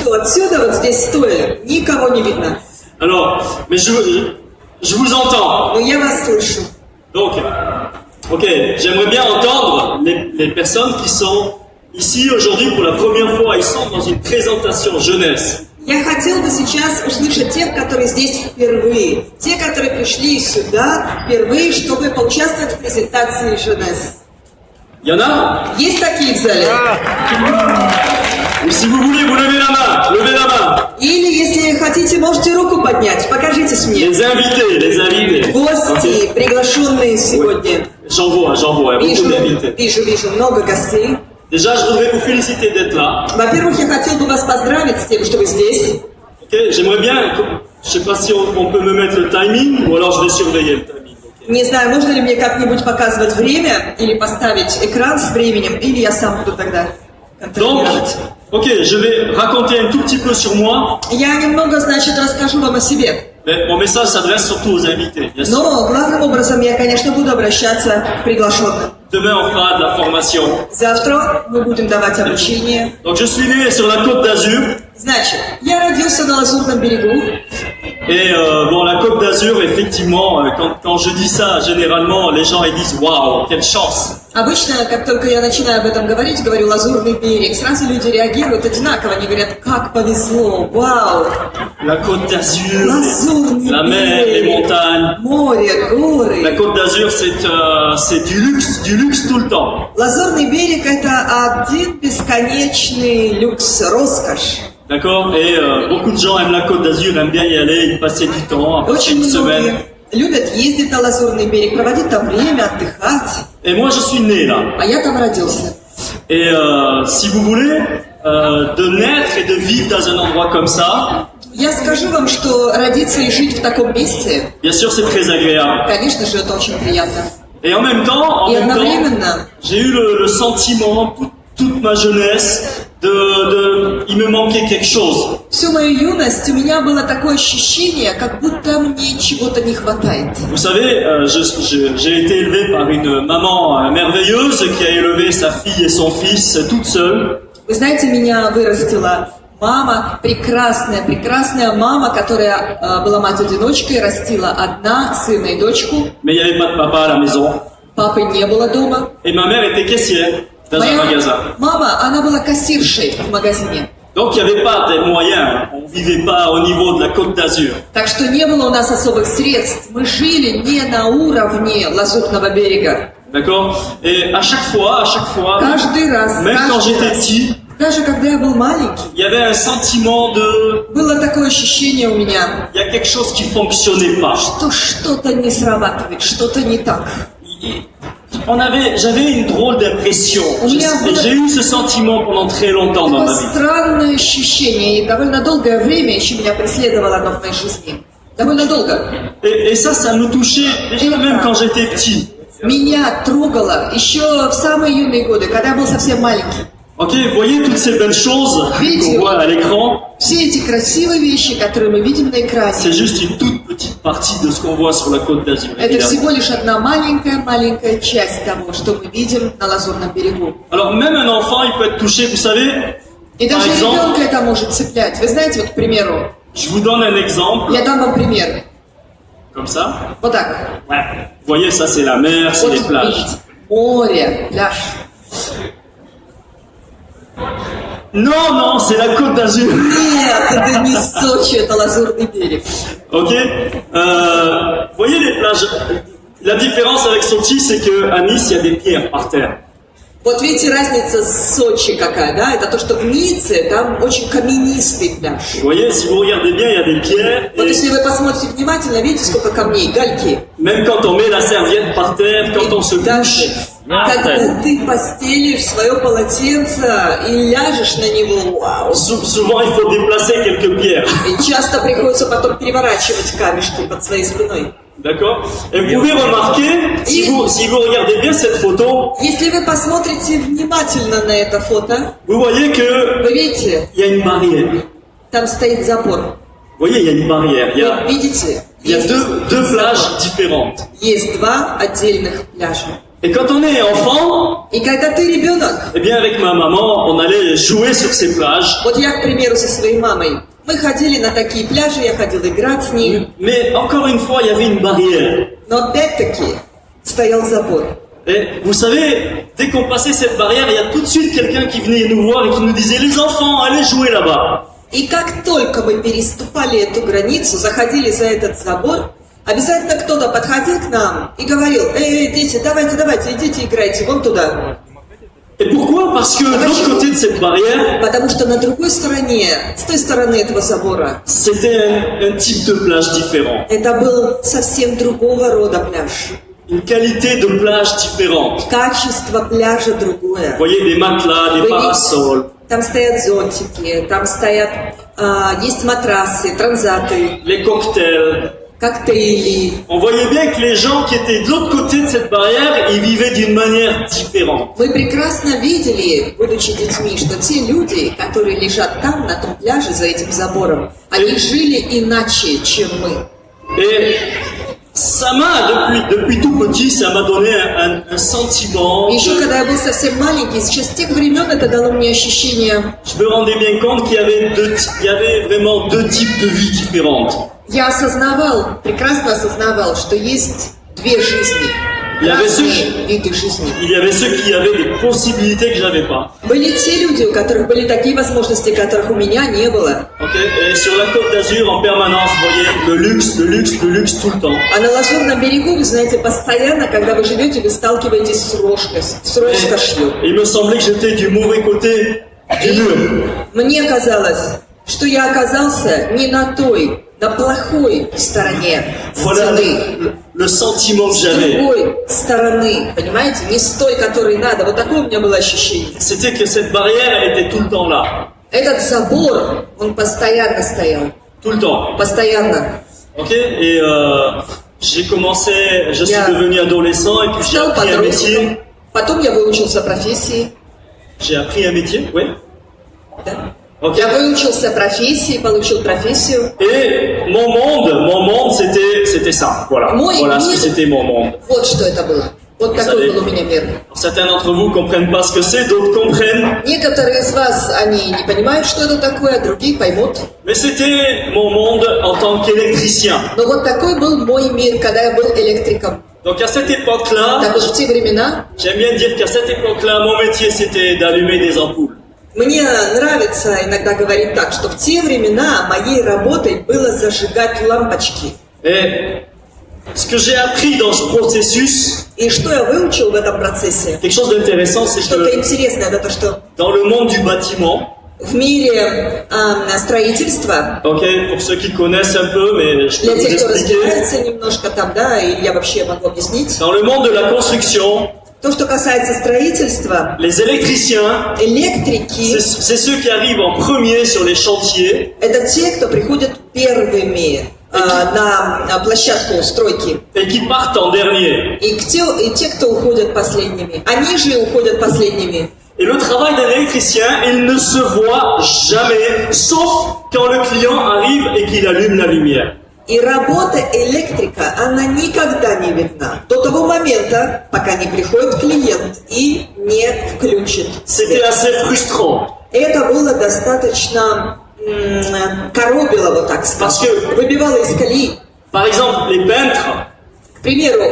что отсюда, вот здесь стоя, никого не видно. Alors, mais je vous entends. Но я вас слышу. Donc, ok, j'aimerais bien entendre les personnes qui sont ici aujourd'hui pour la première fois. Ils sont dans une présentation jeunesse. Я хотел бы сейчас услышать тех, которые здесь впервые. Те, которые пришли сюда впервые, чтобы поучаствовать в презентации Jeunesse. Il y en a? Есть такие в зале? Ou si vous voulez, vous levez la main. Levez la main. Или, если хотите, можете руку поднять. Покажитесь мне. Les invités. Гости, приглашенные сегодня. J'en vois, il y a beaucoup d'invités. Вижу, много гостей. Déjà, je voudrais vous féliciter d'être là. Во-первых, я хотел бы вас поздравить с тем, что вы здесь. Ok, j'aimerais bien, je sais pas si on peut me mettre le timing, ou alors je vais surveiller le timing. Okay. Не знаю, можно ли мне как-нибудь показывать время, или поставить экран с временем, или я сам буду тогда контролировать. Donc, ok, je vais raconter un tout petit peu sur moi. Я немного, значит, расскажу вам о себе. Mais mon message s'adresse surtout aux invités. Bien sûr. Но главным образом я, конечно, буду обращаться к приглашенным. Demain, on fera de la formation. Завтра мы будем давать обучение. Donc, je suis né sur la Côte d'Azur. Значит, я родился на Лазурном берегу. Et bon, la Côte d'Azur, effectivement, quand je dis ça, généralement, les gens ils disent waouh, quelle chance. Обычно, как только я начинаю об этом говорить, говорю «Лазурный берег», сразу люди реагируют одинаково, они говорят «как повезло, вау». La Côte d'Azur, Лазурный la mer, les montagnes. море, горы. La Côte d'Azur, c'est du luxe tout le temps. Лазурный берег – это один бесконечный люкс, роскошь. D'accord? Et beaucoup de gens aiment la Côte d'Azur, aiment bien y aller, y passer du temps, passer une semaine. Любят ездить на Лазурный берег, проводить там время, отдыхать. Et moi, je suis né là. А я там родился. Et si vous voulez, de naître et de vivre dans un endroit comme ça, Я скажу вам, что родиться и жить в таком месте, bien sûr, c'est très agréable. конечно же, это очень приятно. Et en même temps, j'ai eu le sentiment toute ma jeunesse il me manquait quelque chose. Всю мою юность у меня было такое ощущение, как будто мне чего-то не хватает. Vous savez, j'ai été élevé par une maman merveilleuse qui a élevé sa fille et son fils toute seule. Вы знаете, меня вырастила мама, прекрасная мама, которая была мать-одиночкой, растила одна сына и дочку. Mais il n'y avait pas de papa à la maison. Папы не было дома. Et ma mère était caissière dans un magasin. Мама, она была кассиршей в магазине. Donc il n'y avait pas de moyens, on ne vivait pas au niveau de la Côte d'Azur. Так что не было у нас особых средств. Мы жили не на уровне Лазурного берега. D'accord? Et à chaque fois, каждый раз, même quand j'étais petit, даже когда я был маленький, il y avait un sentiment de... было такое ощущение у меня, il y a quelque chose qui fonctionnait pas. Что что-то не срабатывает, что-то не так. J'avais une drôle d'impression. J'ai eu ce sentiment pendant très longtemps dans ma vie. Странное ощущение, и довольно долгое время еще меня преследовало оно в моей жизни. Довольно долго. Et ça me touchait déjà même quand j'étais petit. Меня трогало еще в самые юные годы, когда я был совсем маленький. Ok, vous voyez toutes ces belles choses qu'on voit à l'écran. Все эти красивые вещи, которые мы видим на экране. C'est juste une toute petite partie de ce qu'on voit sur la Côte d'Azur. Это всего лишь одна маленькая часть того, что мы видим на Лазурном берегу. Alors même un enfant, il peut être touché, vous savez. И даже ребенка это может цеплять. Вы знаете, вот, к примеру. Je vous donne un exemple. Я дам вам пример. Comme ça. Вот так. Ouais. Vous voyez, ça c'est la mer, c'est les plages. Море, пляж. Non, c'est la Côte d'Azur. Нет, это не Сочи, это Лазурный берег. Ok. Vous voyez les plages. La différence avec Sochi, c'est qu'à Nice, il y a des pierres par terre. Вот видите, разница с Сочи какая, да? Это то, что в Ницце там очень каменистый пляж. Vous voyez, si vous regardez bien, il y a des pierres. Вот если вы посмотрите внимательно, видите, сколько камней, гальки. Même quand on met la serviette par terre, quand on se couche. Когда ты постелишь свое полотенце и ляжешь на него, вау. Souvent, il faut déplacer quelques pierres. И часто приходится потом переворачивать камешки под своей спиной. D'accord? Et vous pouvez remarquer, si vous regardez bien cette photo, если вы посмотрите внимательно на это фото, vous voyez que вы видите, il y a une barrière. Там стоит забор. Vous voyez, il y a une barrière. Видите? Il y a deux plages différentes. Есть два отдельных пляжа. Et quand on est enfant, И когда ты ребенок, eh bien avec ma maman, on allait jouer sur ces plages. вот я, к примеру, со своей мамой, мы ходили на такие пляжи, я ходила играть с ней, Mais encore une fois, il y avait une barrière. но опять-таки стоял забор. Et vous savez, dès qu'on passait cette barrière, il y a tout de suite quelqu'un qui venait nous voir et qui nous disait « Les enfants, allez jouer là-bas ». И как только мы переступали эту границу, заходили за этот забор, обязательно кто-то подходил к нам и говорил: дети, давайте, идите играйте вон туда. Et pourquoi? Parce que de l'autre côté de cette barrière, Потому что на другой стороне, с той стороны этого забора, c'était un type de plage différent. это был совсем другого рода пляж. Une qualité de plage différente. Качество пляжа Vous другое. voyez des matelas, des parasols, Там стоят зонтики, там стоят, есть матрасы, транзаты, les cocktails. коктейли. On voyait bien que les gens qui étaient de l'autre côté de cette barrière, ils vivaient d'une manière différente. Мы прекрасно видели, будучи детьми, что те люди, которые лежат там, на том пляже, за этим забором, они жили иначе, чем мы. Et ça m'a, depuis tout petit, ça m'a donné un sentiment. Еще когда я был совсем маленький, сейчас с тех времен это дало мне ощущение, Je me rendais bien compte qu'il y avait vraiment deux types de vie différentes. я осознавал, прекрасно осознавал, что есть две жизни, Я разные вижу. виды жизни. Il y avait ceux qui avaient des possibilités que j'avais pas. Были те люди, у которых были такие возможности, которых у меня не было. Ok. Et sur la Côte d'Azur, en permanence, vous voyez le luxe, le luxe, le luxe tout le temps. А на Лазурном берегу, вы знаете, постоянно, когда вы живете, вы сталкиваетесь с роскошью. Et il me semblait que j'étais du mauvais côté du mur. Мне казалось, что я оказался не на той, на плохой стороне Voilà стены, le sentiment que с j'avais. другой стороны, понимаете, не с той, которой надо. Вот такое у меня было ощущение. C'était que cette barrière était tout le temps là. Этот забор, он постоянно стоял, Tout le temps. постоянно. Ok. Et j'ai commencé, je suis Я devenu adolescent et puis j'ai Стал appris un métier. подростком, потом я выучился профессии. J'ai appris un métier, oui. Да? Ok. Я выучился профессии, получил профессию. Et mon monde, c'était ça. Voilà. Moi, Voilà ce que mир. c'était mon monde. Вот что это было. Вот такой savez. был у меня мир. Certains d'entre vous comprennent pas ce que c'est, d'autres comprennent. Некоторые из вас, они не понимают, что это такое, а другие поймут. Mais c'était mon monde en tant qu'électricien. Но вот такой был мой мир, когда я был электриком. Donc à cette époque-là, Так вот в те времена j'aime bien dire qu'à cette époque-là, mon métier c'était d'allumer des ampoules. мне нравится иногда говорить так, что в те времена моей работой было зажигать лампочки. Et ce que j'ai appris dans ce processus, И что я выучил в этом процессе? quelque chose d'intéressant, c'est Что-то que интересное, это то, что dans le monde du bâtiment, в мире строительства, ok, pour ceux qui connaissent un peu, mais je peux для vous тех, кто expliquer, разбирается немножко там, да, и я вообще могу объяснить, dans le monde de la construction, то, что касается строительства, les électriciens, электрики, c'est ceux qui arrivent en premier sur les chantiers это те, кто приходят первыми на площадку стройки. et qui partent en dernier. И те, кто уходят последними. Они же уходят последними. Et le travail d'un électricien, il ne se voit jamais, sauf quand le client arrive et qu'il allume la lumière. И работа электрика, она никогда не видна. До того момента, пока не приходит клиент и не включит C'était свет. assez frustrant. Это было достаточно коробило, вот так сказать. Parce que, Выбивало из колеи. par exemple, les peintres, К примеру,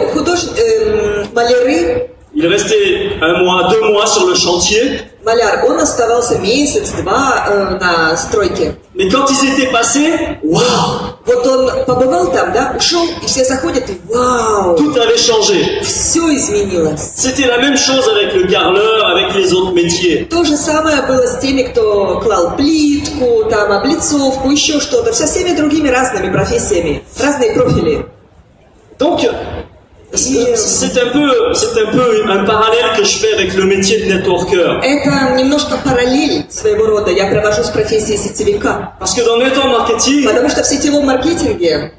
маляры, ils restaient 1 mois, 2 mois sur le chantier, маляр, он оставался месяц-два на стройке. mais quand ils étaient passés, waouh, Вот он побывал там, да, ушел, и все заходят, и вау, tout avait changé. все изменилось. C'était la même chose avec le garleur, avec les autres métiers. То же самое было с теми, кто клал плитку, там, облицовку, еще что-то, со всеми другими разными профессиями, разные профили. Donc, c'est un peu un parallèle que je fais avec le métier de networker. Это немножко параллель своего рода я провожу с профессией сетевика. Parce que dans le network marketing, Потому что в сетевом маркетинге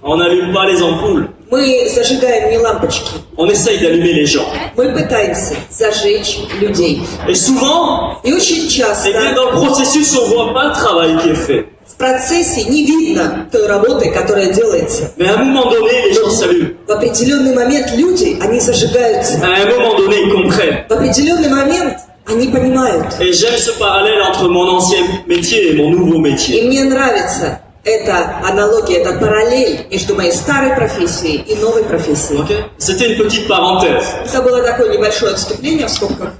on n'allume pas les ampoules. мы зажигаем не лампочки, On essaye d'allumer les gens. мы пытаемся зажечь людей. Et souvent, И очень eh bien, часто dans le processus, on voit pas le travail qui est fait. в процессе не видно той работы, которая делается. Mais à un moment donné, les gens s'allument. В определенный момент люди, они зажигаются. À un moment donné, ils comprennent. В определенный момент они понимают. Et j'aime ce parallèle entre mon ancien métier et mon nouveau И métier. мне нравится эта аналогия, эта параллель между моей старой профессией и новой профессией. Ok? C'était une petite parenthèse. Это было такое небольшое отступление в скобках.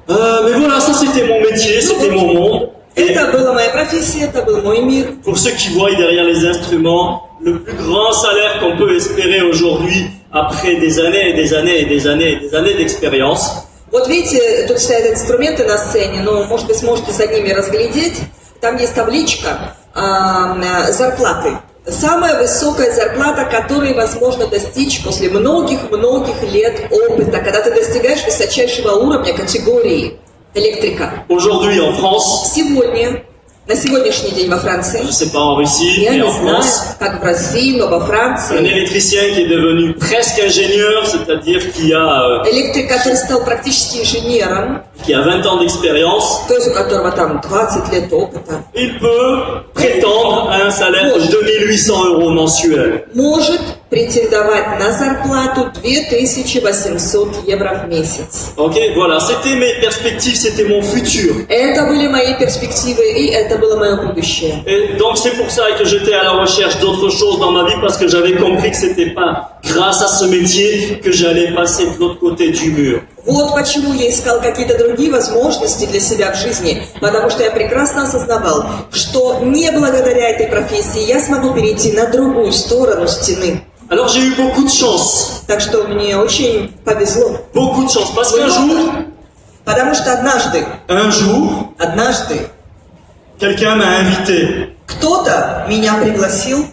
Mais voilà, ça c'était mon métier, c'était mon monde. Et Это была моя профессия, это был мой мир. pour ceux qui voient derrière les instruments, le plus grand salaire qu'on peut espérer aujourd'hui, après des années et des années et des années et des années d'expérience, Вот видите, тут стоят инструменты на сцене, но, может быть, сможете за ними разглядеть. Там есть табличка зарплаты. Самая высокая зарплата, которой возможно достичь после многих-многих лет опыта, когда ты достигаешь высочайшего уровня категории электрика. aujourd'hui en France, Сегодня, на сегодняшний день во Франции, je ne sais pas en Russie, я mais не en знаю, France, как в России, но во un Франции, électricien qui est devenu presque ingénieur, c'est-à-dire qui a электрик, который стал практически инженером, 20 ans d'expérience, то есть у которого там 20 лет опыта, il peut prétendre à un salaire de 2800 € mensuels. может претендовать на зарплату 2800 евро в месяц. Ok, voilà, c'était mes perspectives, c'était mon futur. Это были мои перспективы, и это было мое будущее. Et donc c'est pour ça que j'étais à la recherche d'autres choses dans ma vie, parce que j'avais compris que c'était pas grâce à ce métier que j'allais passer de l'autre côté du mur. Вот почему я искал какие-то другие возможности для себя в жизни, потому что я прекрасно осознавал, что не благодаря этой профессии я смогу перейти на другую сторону стены. Alors j'ai eu beaucoup de chance, Так что мне очень повезло. beaucoup de chance, parce qu'un jour, Потому что однажды quelqu'un m'a invité кто-то меня пригласил.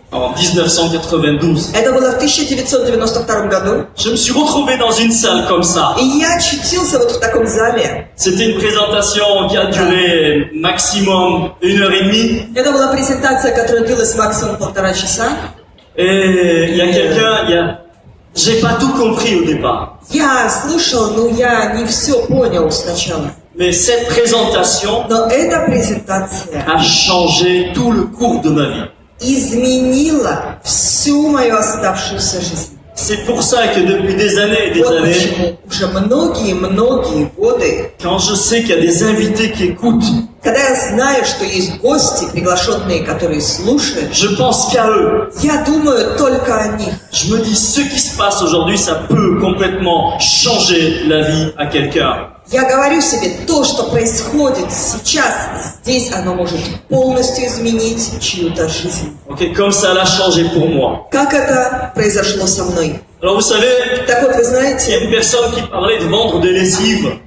en 1992. Это было в 1992 году. Je me suis retrouvé dans une salle comme ça. И я очутился вот в таком зале. C'était une présentation qui a duré maximum 1h30. Это была презентация, которая длилась максимум 1,5 часа. Et il y a quelqu'un, j'ai pas tout compris au départ. Я слушал, но я не все понял сначала. Mais cette présentation Но эта презентация a changé tout le cours de ma vie. изменила всю мою оставшуюся жизнь. C'est pour ça que depuis des années et des Вот années, почему уже многие годы, quand je sais qu'il y a des invités qui écoutent, когда я знаю, что есть гости, приглашенные, которые слушают, je pense qu'à eux. я думаю только о них. Je me dis, ce qui se passe aujourd'hui, ça peut complètement changer la vie à quelqu'un. Я говорю себе, то, что происходит сейчас, здесь, оно может полностью изменить чью-то жизнь. Ok, comme ça l'a changé pour moi. Как это произошло со мной? Alors vous savez, Так вот, вы il y a знаете, une personne qui parlait de vendre des lessives.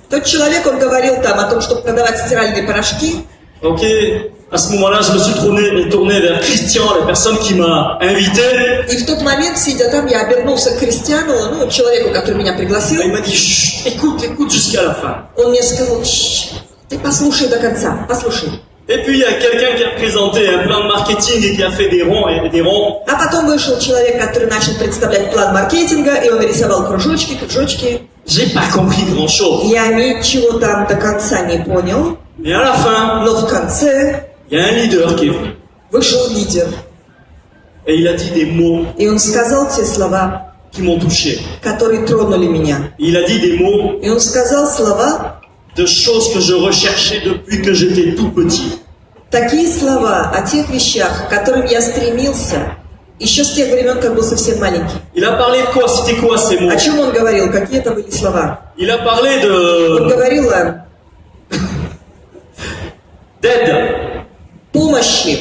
тот человек, он говорил там о том, чтобы продавать стиральные порошки. Ok, à ce moment-là, je me suis tourné vers Christian, la personne qui m'a invité. И в тот момент, сидя там, я обернулся к Кристиану, ну, человеку, который меня пригласил. Il m'a dit, chut, écoute jusqu'à la fin. Он мне сказал, ты послушай до конца, послушай. Et puis il y a quelqu'un qui a présenté un plan de marketing et qui a fait des ronds et des ronds. А потом вышел человек, который начал представлять план маркетинга, и он рисовал кружочки. J'ai pas compris grand-chose. Я ничего там до конца не понял, Mais à la fin, но в конце il y a un leader qui est venu. вышел лидер. Et il a dit des mots И он сказал те слова, qui m'ont touché. которые тронули меня. Il a dit des mots И он сказал слова, de choses que je recherchais depuis que j'étais tout petit. такие слова о тех вещах, к которым я стремился еще с тех времен, как был совсем маленький. Il a parlé de quoi? C'était quoi ces mots? О чем он говорил? Какие это были слова? Il a parlé Он говорил о d'aide. помощи.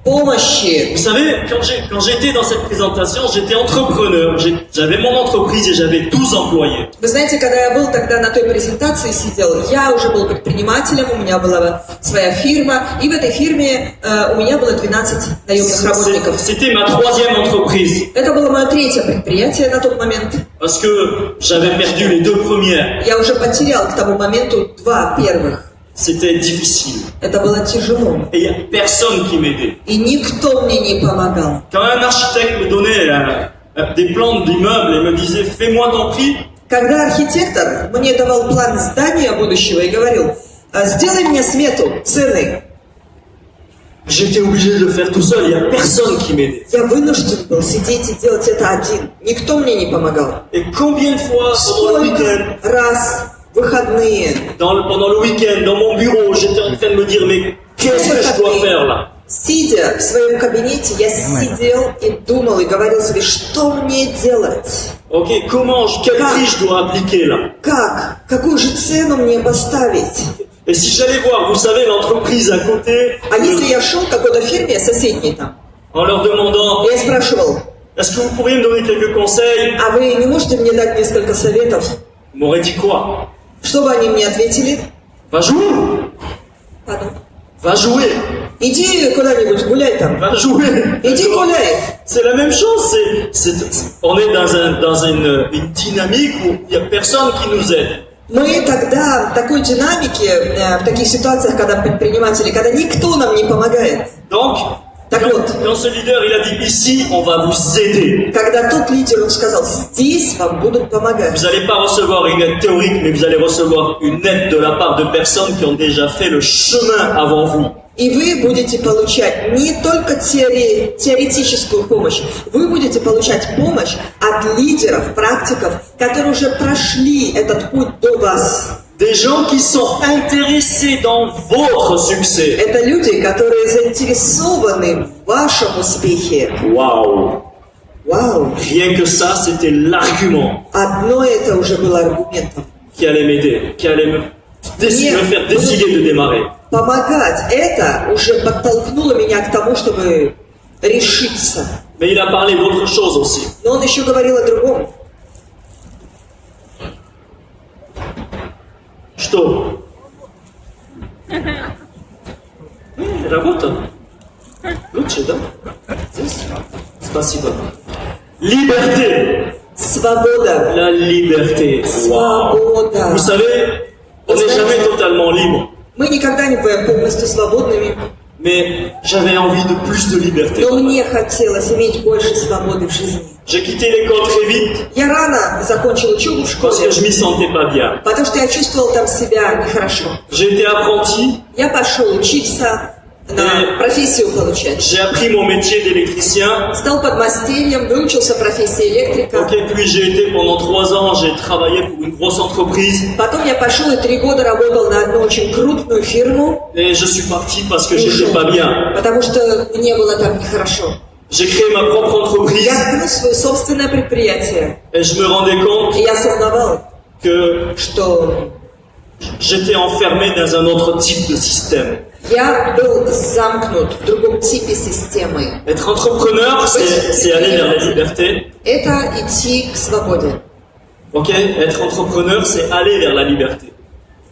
Помощи. Vous savez, quand j'étais dans cette présentation, j'étais entrepreneur. J'avais mon entreprise et j'avais 12 employés. Вы знаете, когда я был тогда на той презентации сидел, я уже был предпринимателем, у меня была своя фирма, и в этой фирме у меня было 12 наемных работников. C'était ma troisième entreprise. Это было мое третье предприятие на тот момент. Parce que j'avais perdu les deux premières. Я уже потерял к тому моменту 2 первых. C'était difficile. Это было тяжело. Et il n'y a personne qui m'aidait. И никто мне не помогал. Quand un architecte me donnait des plans d'immeubles et me disait « fais-moi ton prix », Когда архитектор мне давал план здания будущего и говорил, Сделай мне смету, цены. J'étais obligé de le faire tout seul, il n'y a personne qui m'aidait. Я вынужден был сидеть и делать это один. Никто мне не помогал. Et combien de fois pendant le Сколько week-end, раз выходные, pendant le week-end, dans mon bureau, j'étais en train de me dire, mais qu'est-ce que je dois faire là? сидя в своем кабинете, я сидел и думал, и говорил себе, что мне делать? Ok, quel prix je dois appliquer là? Как? Какую же цену мне поставить? Et si j'allais voir, vous savez, l'entreprise à côté, А если я шел к какой-то фирме соседней там, en leur demandant, я спрашивал, est-ce que vous pourriez me donner quelques conseils? а вы не можете мне дать несколько советов? Ils m'auraient dit quoi? Что бы они мне ответили? Va jouer! Pardon. Va jouer! Иди куда-нибудь, гуляй там. Va jouer! Иди гуляй. C'est la même chose, on est dans une dynamique où il n'y a personne qui nous aide. Мы тогда в такой динамике, в таких ситуациях, когда предприниматели, когда никто нам не помогает. Donc, Так вот, quand ce leader il a dit ici, on va vous aider. когда тот лидер, он сказал, здесь вам будут помогать. Vous n'allez pas recevoir une aide théorique, mais vous allez recevoir une aide de la part de personnes qui ont déjà fait le chemin avant vous. И вы будете получать не только теоретическую помощь, вы будете получать помощь от лидеров, практиков, которые уже прошли этот путь до вас. Des gens qui sont intéressés dans votre succès. Это люди, которые заинтересованы в вашем успехе. Waouh! Вау! Rien que ça, c'était l'argument Одно это уже было аргументом. qui allait m'aider, qui allait me faire décider de démarrer. Помогать это уже подтолкнуло меня к тому, чтобы решиться. Mais il a parlé d'autre chose aussi. Но он еще говорил о другом. Что? Работа? Лучше, да? Спасибо. Liberté. Свобода. La liberté. Wow. Свобода. Vous savez, on n'est jamais totalement libre. Мы никогда не бываем полностью свободными, Mais j'avais envie de plus de liberté. но мне хотелось иметь больше свободы в жизни. J'ai quitté l'école très vite Я рано закончил учебу в parce школе, que je m'y sentais pas bien. потому что я чувствовал там себя нехорошо. J'ai été apprenti, Я пошел учиться, на профессию получать. j'ai appris mon métier d'électricien. Стал подмастерьем, выучился профессии электрика. Ok, puis j'ai été pendant 3 ans, j'ai travaillé pour une grosse entreprise. Потом я пошел и 3 года работал на одну очень крупную фирму, Et je suis parti parce que j'étais pas bien. потому что мне было там нехорошо. J'ai créé ma propre entreprise Я открыл свое собственное предприятие, et je me rendais compte и я осознавал, que что j'étais enfermé dans un autre type de système. я был замкнут в другом типе системы. Être entrepreneur, c'est aller vers la liberté. Это идти к свободе. Ok, être entrepreneur, c'est aller vers la liberté.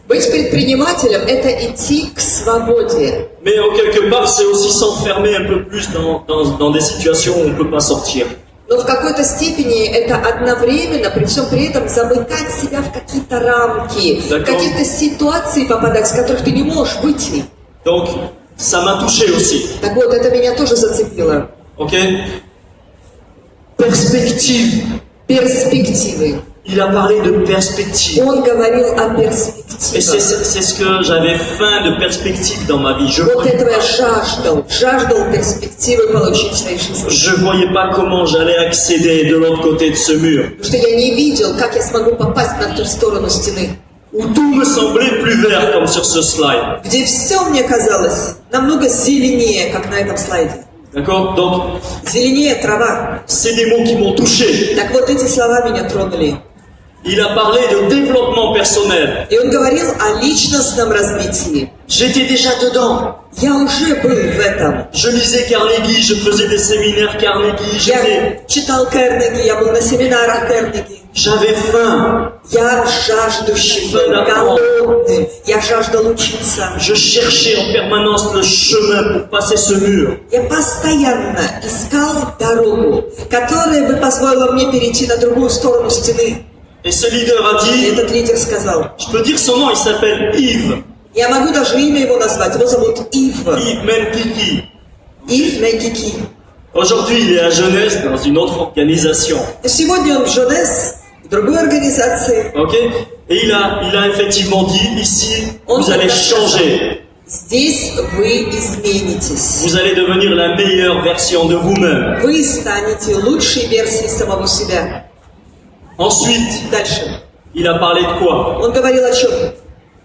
Быть предпринимателем – это идти к свободе. Mais en quelque part, c'est aussi s'enfermer un peu plus dans des situations où on ne peut pas sortir. Но в какой-то степени это одновременно, при всем при этом, замыкать себя в какие-то рамки, в какие-то ситуации попадать, с которых ты не можешь выйти. Donc, ça m'a touché aussi. Так вот, это меня тоже зацепило. Ok? Perspective. Перспективы. Il a parlé de perspective. Он говорил о Et перспективах. c'est ce que j'avais faim de perspective dans ma vie. Вот этого я жаждал перспективы получить в своей жизни. Je voyais pas comment j'allais accéder de l'autre côté de ce mur. Потому что я не видел, как я смогу попасть на ту сторону стены, Où tout me semblait plus vert comme sur ce slide. где все мне казалось намного зеленее, как на этом слайде. D'accord? Donc, Зеленее трава. c'est des mots qui m'ont touché. Так вот, эти слова меня тронули. Il a parlé de développement personnel. И он говорил о личностном развитии. J'étais déjà dedans. Я уже был в этом. Je lisais Carnegie, je faisais des séminaires Carnegie, Я читал Кернеги, я был на семинарах Кернеги. j'avais faim. Я жаждущий был, голодным. Я жаждал учиться. Je cherchais en permanence le chemin pour passer ce mur. Я постоянно искал дорогу, которая бы позволила мне перейти на другую сторону стены. Et ce leader a И dit, этот лидер сказал, je peux dire son nom, il s'appelle Yves. я могу даже имя его назвать, его зовут Ив. Yves Menkiki. Ив Мейкики. Aujourd'hui, il est à Genève dans une autre organisation. Сегодня он в Жонес, в другой организации. Ok? Et il a effectivement dit, ici, vous allez changer. Здесь вы изменитесь. Vous allez devenir la meilleure version de vous-même. Вы станете лучшей версией самого себя. Ensuite, Дальше. il a parlé de quoi? Он говорил о чем?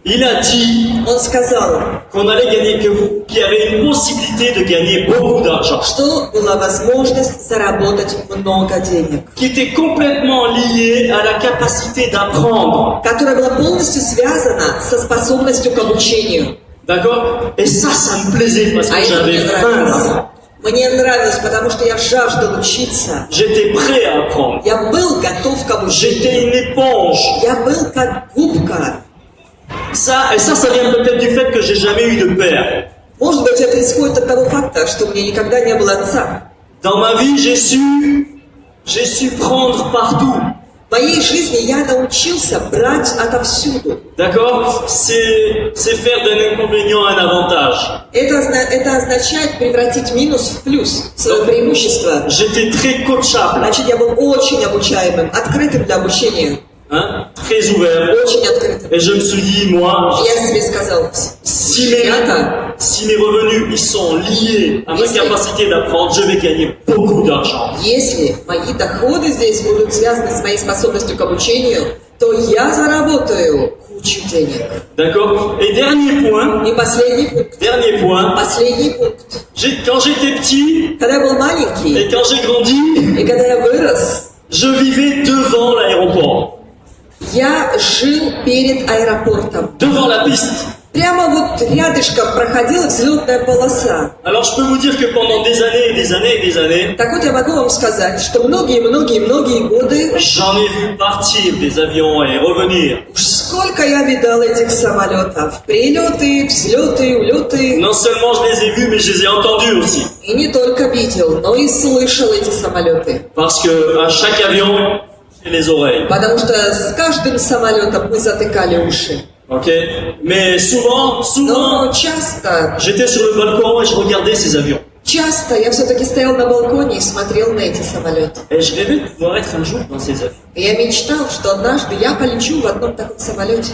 Il a dit Он сказал, qu'on allait gagner, qu'il y avait une possibilité de gagner beaucoup d'argent, что была возможность заработать много денег, qui était complètement liée à la capacité d'apprendre. которая была полностью связана со способностью к обучению. D'accord? Et ça me plaisait parce que А это j'avais мне faim. нравилось. Мне нравилось, потому что я жаждал учиться. J'étais prêt à apprendre. Я был готов к обучению. J'étais une éponge. Я был как губка. Ça vient peut-être du fait que j'ai jamais eu de père. Может быть, это исходит от того факта, что у меня никогда не было отца. Dans ma vie, j'ai su prendre partout. В моей жизни я научился брать отовсюду. D'accord? C'est faire d'un inconvénient un avantage. Это означает превратить минус в плюс, в свое преимущество. J'étais très coachable, Значит, я был очень обучаемым, открытым для обучения. hein? Très ouvert. Очень открытым. Et je me suis dit, moi, Я себе сказал, si я-то, mes revenus ils sont liés à ma capacité d'apprendre, je vais gagner beaucoup d'argent. если мои доходы здесь будут связаны с моей способностью к обучению, то я заработаю кучу денег. D'accord? Et dernier point, И последний пункт. Последний пункт. quand j'étais petit Когда я был маленький, et quand j'ai grandi, и когда я вырос, je vivais devant l'aéroport, я жил перед аэропортом. devant la piste. Прямо вот рядышком проходила взлетная полоса. Alors je peux vous dire que pendant des années et des années et des années, Так вот я могу вам сказать, что многие годы, j'en ai vu partir des avions et revenir. уж сколько я видал этих самолетов. Прилеты, взлеты, улеты. Non seulement je les ai vus, mais je les ai entendus aussi. И не только видел, но и слышал эти самолеты. Parce que à chaque avion, j'ai les oreilles. Потому что с каждым самолетом мы затыкали уши. Ok? Mais souvent, Но часто j'étais sur le balcon et je regardais ces avions. я все-таки стоял на балконе и смотрел на эти самолеты. Et je rêvais de pouvoir être un jour dans ces avions. И я мечтал, что однажды я полечу в одном таком самолете.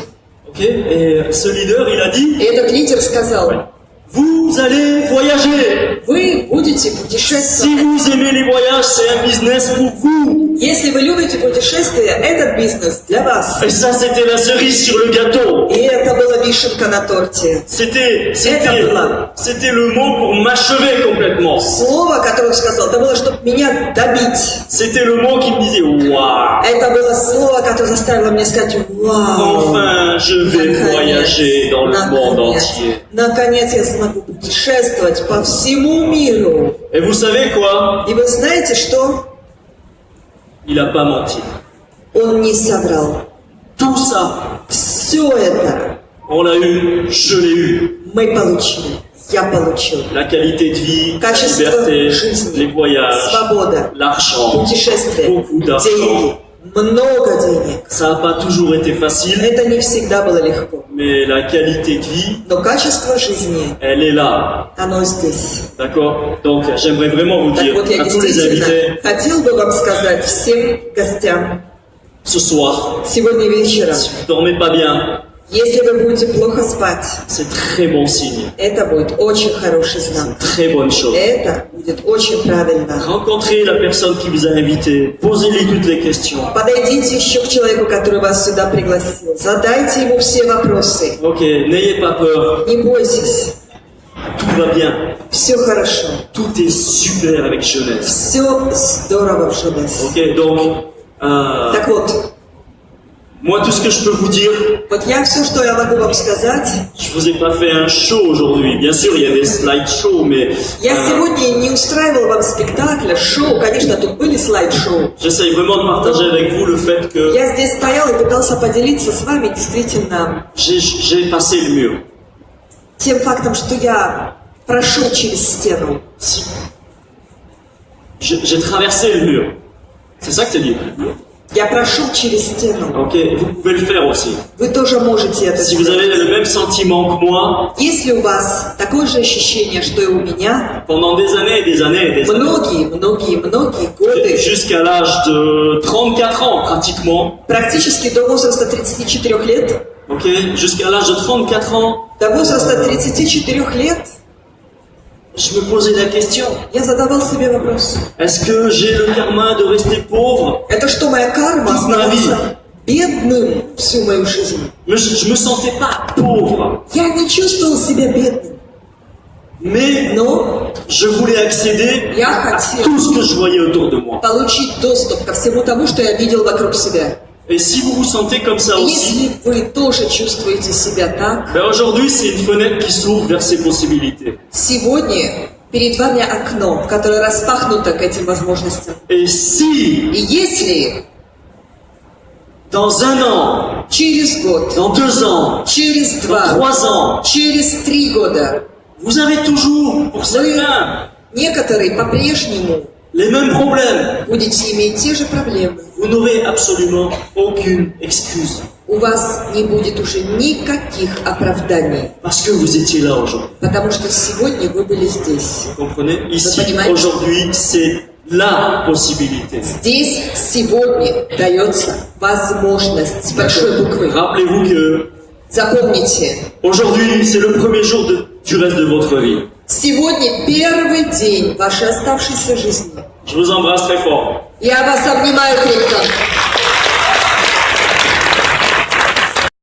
Ok? Et ce leader, il a dit, И этот лидер сказал, vous allez voyager. вы будете Si путешествовать. vous aimez les voyages, c'est un business pour vous. Если вы любите путешествия, этот бизнес для вас. Et ça, c'était la cerise sur le gâteau. И это была вишенка на торте. C'était le mot pour m'achever complètement. Слово, которое он сказал, это было, чтобы меня добить. C'était le mot qui me disait, waouh, Это было слово, которое заставило меня сказать, вау. enfin, je vais voyager dans le monde entier. Наконец я смогу путешествовать по всему миру. Et vous savez quoi? И вы знаете что? Il n'a pas menti. Он не соврал. Tout ça, Все это on l'a eu, je l'ai eu. мы получили. Я получил. La qualité de vie, la Качество liberté, жизни, les voyages, свобода, l'argent, путешествия, beaucoup d'argent. деньги, много денег. Ça n'a pas toujours été facile, Это не всегда было легко. mais la qualité de vie, Но качество жизни, elle est là. оно здесь. D'accord? Donc, j'aimerais vraiment vous Так dire вот, я à tous les действительно invités хотел бы вам сказать всем гостям ce soir, сегодня вечером, si vous dormez pas bien, если вы будете плохо спать, c'est très bon signe, это будет очень хороший знак. très bonne chose. Это будет очень правильно. Rencontrez la personne qui vous a invité, posez-lui toutes les questions. Подойдите еще к человеку, который вас сюда пригласил. Задайте ему все вопросы. Ok, n'ayez pas peur, Не бойтесь. tout va bien, Все хорошо. tout est super avec jeunesse. Все здорово в Женесе. Ok, donc, Так вот, moi tout ce que je peux vous dire, вот я все, что я могу вам сказать, je vous ai pas fait un show aujourd'hui. Bien sûr, il y a des slideshows, mais я сегодня не устраивал вам спектакля, шоу, конечно, тут были слайд-шоу. j'essaye vraiment de partager avec vous le fait que Я здесь стоял и пытался поделиться с вами действительно j'ai passé le mur. тем фактом, что я прошел через стену. J'ai traversé le mur. C'est ça que tu as dit? Я прошел через стену. Ok, vous pouvez le faire aussi. Вы тоже можете это Si vous avez сделать. le même sentiment que moi, Если у вас такое же ощущение, что и у меня, pendant des années et des années et des années, многие годы, jusqu'à l'âge de 34 ans pratiquement, практически до возраста 34 лет, ok, jusqu'à l'âge de 34 ans, до возраста 34 лет, je me posais la question, я задавал себе вопрос. est-ce que j'ai le karma de rester pauvre? Это что, моя карма Toute ma vie. остаться бедным всю мою жизнь? Je me sentais pas pauvre, Я не чувствовал себя бедным, mais но je voulais accéder я à хотел tout ce que je voyais autour de moi. получить доступ ко всему тому, что я видел вокруг себя. Et si vous vous sentez comme ça И aussi, если вы тоже чувствуете себя так, ben aujourd'hui c'est une fenêtre qui s'ouvre vers ces possibilités. сегодня перед вами окно, которое распахнуто к этим возможностям. Et si И если dans un an, через год, dans 2 ans, через dans 2, 3 ans, через 3 года, vous avez toujours, pour certains, некоторые по-прежнему les mêmes problèmes, будете иметь те же проблемы. vous n'aurez absolument aucune excuse. У вас не будет уже никаких оправданий, Parce que vous étiez là aujourd'hui. потому что сегодня вы были здесь. Vous comprenez? Ici, понимаете? aujourd'hui, c'est la possibilité. Здесь сегодня дается возможность с большой буквы. Rappelez-vous que Запомните, aujourd'hui, c'est le premier jour du reste de votre vie. сегодня первый день вашей оставшейся жизни. Je vous embrasse très fort. Я вас обнимаю крепко.